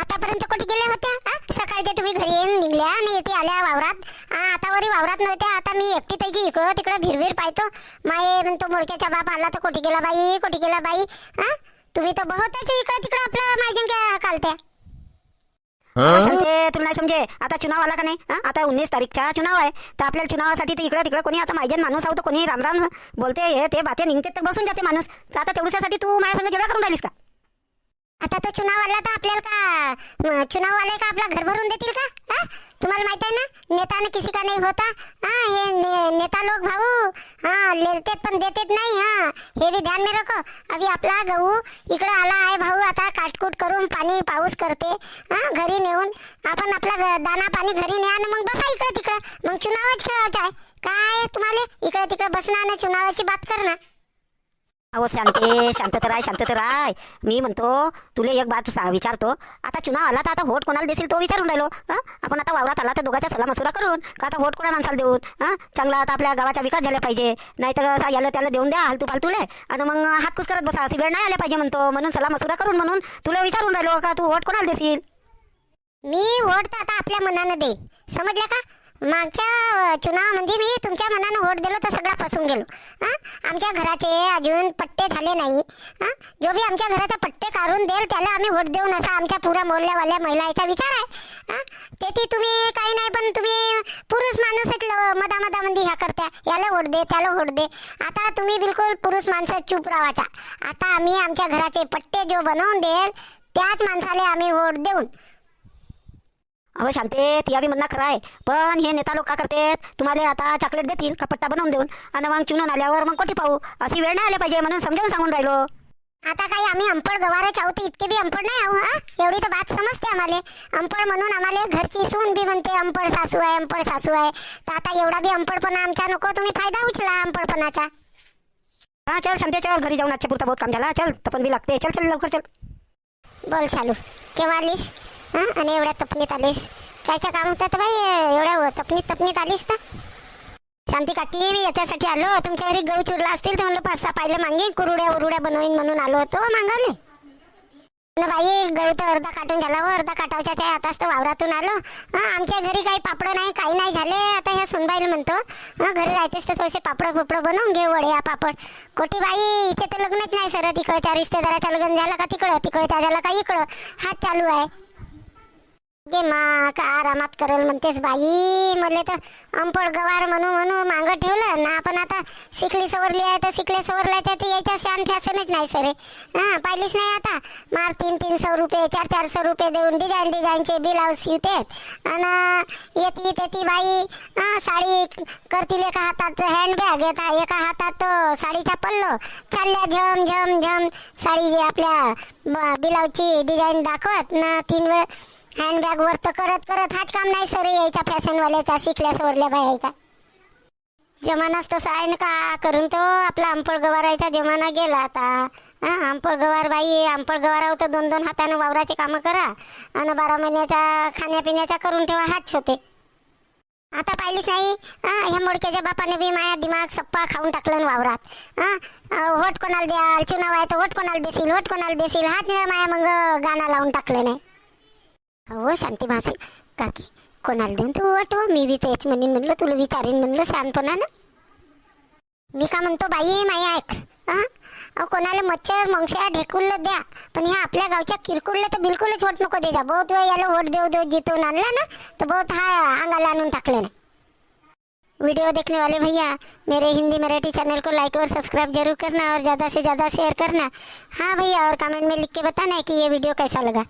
आतापर्यंत कुठे गेल्या होत्या? सकाळच्या तुम्ही घरी येऊन निघल्या आणि येते आल्या वावरात. आता वरी वावरात नव्हत्या. आता मी एकटी त्याची इकडं तिकडं भिरभिर पाहतो. माये म्हणतो मोडक्याचा बाप आला तर कुठे गेला बाई, कुठे गेला बाई. तुम्ही तर बहुताच इकडं तिकडं आपलं मायजन कालत्या. समजे तुला नाही समजे. आता चुनाव आला का नाही? आता 19 तारीखचा चुनाव आहे. तर आपल्याला चुनावासाठी तर इकडं तिकडं कोणी आता मायजन माणूस आहोत, कोणी राम राम बोलते, हे ते बाते निघते तर बसून जाते माणूस. तर आता तेवढ्यासाठी तू माझ्या संग जेवढा करून राहिलीस का? आता तो चुनाव आला तर आपल्याला का चुनाव आले का आपला घर भरून देतील का? तुम्हाला माहित आहे ना, नेता ने किसी का नहीं होता. हे नेता लोग भाऊ लेतेत पण देतेत नाही. हे भी ध्यान में रखो. अभी आपला गहू इकडे आला आहे भाऊ. आता काटकूट करून पाणी पाऊस करते घरी नेऊन आपण आपला दाना पाणी घरी न्या आणि मग बसा इकडे तिकडे. मग चुनावच खेळायचं आहे काय तुम्हाला? इकडे तिकडे बसणं आणि चुनावाची बात करणं. अहो शांत तर राय. मी म्हणतो तुला एक बात विचारतो. आता चुनाव आला तर आता व्होट कोणाला देशील तो विचारून राहिलो. आपण आता वावरात आला तर दोघांचा सल्ला मसुरा करून का आता व्होट कोणा माणसाला देऊन चांगला आता आपल्या गावाचा विकास झाला पाहिजे. नाही तर याला त्याला देऊन द्या हालतू फालतूले आणि मग हातकुस करत बसा. अशी वेळ नाही आल्या पाहिजे म्हणतो. म्हणून सल्ला मसुरा करून म्हणून तुला विचारून राहिलो का तू व्होट कोणाला देशील. मी व्होट तर आता आपल्या मनानं दे. समजलं का? मागच्या चुनावामध्ये मी तुमच्या मनानं व्होट दिलो तर सगळा फसून गेलो. आमच्या घराचे अजून पट्टे झाले नाही. जो भी आमच्या घराचा पट्टे काढून देईल त्याला आम्ही व्होट देऊन असा आमच्या पुऱ्या मोहल्ल्यावाल्या महिलाचा विचार आहे. ते ती तुम्ही काही नाही पण तुम्ही पुरुष माणूस मधामध्ये ह्या करत्या, याला व्होट दे त्याला व्होट दे. आता तुम्ही बिलकुल पुरुष माणसं चूप राहायचा. आता आम्ही आमच्या घराचे पट्टे जो बनवून देईल त्याच माणसाला आम्ही व्होट देऊन. अहो शांते ती बी म्हणणं खरं आहे. पण हे नेता लोक का करतात? तुम्हाला आता चॉकलेट देतील का पट्टा बनवून देऊन आणि मग चुनून आल्यावर मग कोठी पाहू. अशी वेळ नाही आली पाहिजे म्हणून समजावून सांगून राहिलो. आता काही आम्ही अंपड गवारच आहोत, इतके बी अंपड नाही आहो. एवढी तर बात समजते आम्हाला. अंपड म्हणून आम्हाला घरची सून बी म्हणते अंपड सासू आहे, अंपड सासू आहे. तर आता एवढा बी अंपडपणा आमचा नको. तुम्ही फायदा उचला अंपडपणाचा. चल शांते चल घरी जाऊन आजच्या पुरता बहुत काम झाला. चल तपन बी लागते. चल लवकर चल. बोल चालू केव्हा आलीस आणि एवढ्या तपनीत आलीस? कायच्या काम होतं बाई एवढ्या तपनीत आलीस तर? शांती काकी मी याच्यासाठी आलो. तुमच्या घरी गहू चुरला असतील तर म्हणलं 5-6 पाहिलं मागे कुरुड्या बनवून म्हणून आलो होतो मागावले. बाई गहू तर अर्धा काटून झाला व अर्धा काटावच्या आताच तर वावरातून आलो. आमच्या घरी काही पापड नाही काही नाही झाले. आता ह्या सुनबाईला म्हणतो घरी राहतेस तर थोडेसे पापड बनवून घे, वड्या पापड. कोटी बाई इथे तर लग्नच नाही सर. तिकडच्या रिश्तेदाराचं लग्न झालं का तिकडच्या झालं का इकडं. हात चालू आहे गे मा का आरामात करल म्हणतेस बाई. मला तर अंपड गवार म्हणू मागं ठेवलं ना. आपण आता शिकली सवरली आहे तर शिकले सवरल्याच्या ते याच्या शान फॅशनच नाही सरे. पाहिलीच नाही आता मार 300 रुपये 400 रुपये देऊन डिझाईनचे ब्लाऊज शिवतेत आणि येती बाई साडी करतील. एका हातात हँडबॅग येता, एका हातात साडीचा पल्लो चालल्या झम साडी आपल्या ब्लाऊजची डिझाईन दाखवत ना. 3 वेळ हँडबॅग वर तर करत हाच काम नाही सर यायचा फॅशनवाल्याचा शिकल्या सवरल्या बायाचा. जमानाच तसा आहे ना का करून तो आपला अंपड गवारायचा जमाना गेला आता. अंपड गवार बाई अंपड गवार होतं 2-2 हातानं वावराचे कामं करा आणि 12 महिन्याचा खाण्यापिण्याचा करून ठेवा हाच होते. आता पाहिलीच नाही ह्या मोडक्याच्या बापाने बी माया दिमाग सप्पा खाऊन टाकलं वावरात. व्होट कोणाला द्याल, चुनाव आहे तर व्होट कोणाला देशील हाच माया मग गाणं लावून टाकलं नाही. हो शांती भासी काकी कोणाला देऊन तू वाटव. मी बी तेच म्हणलं तुला विचारीन म्हणलं शहाणपणानं. मी का म्हणतो बाई माई ऐक. कोणाला मच्छर मंगस्या ढेकुललं द्या पण ह्या आपल्या गावच्या किरकुलला तर बिलकुलच व्होट नको दे जा. बहुत वेळ याला व्होट देऊ जितून आणला ना तर बहुत अंगाला आणून टाकले ना. वीडियो देखने वाले भैया मेरे हिंदी मराठी चैनल को लाइक और सब्सक्राइब जरूर करना और ज़्यादा से ज़्यादा शेयर करना. हाँ भैया और कमेंट में लिख के बताना है कि ये वीडियो कैसा लगा.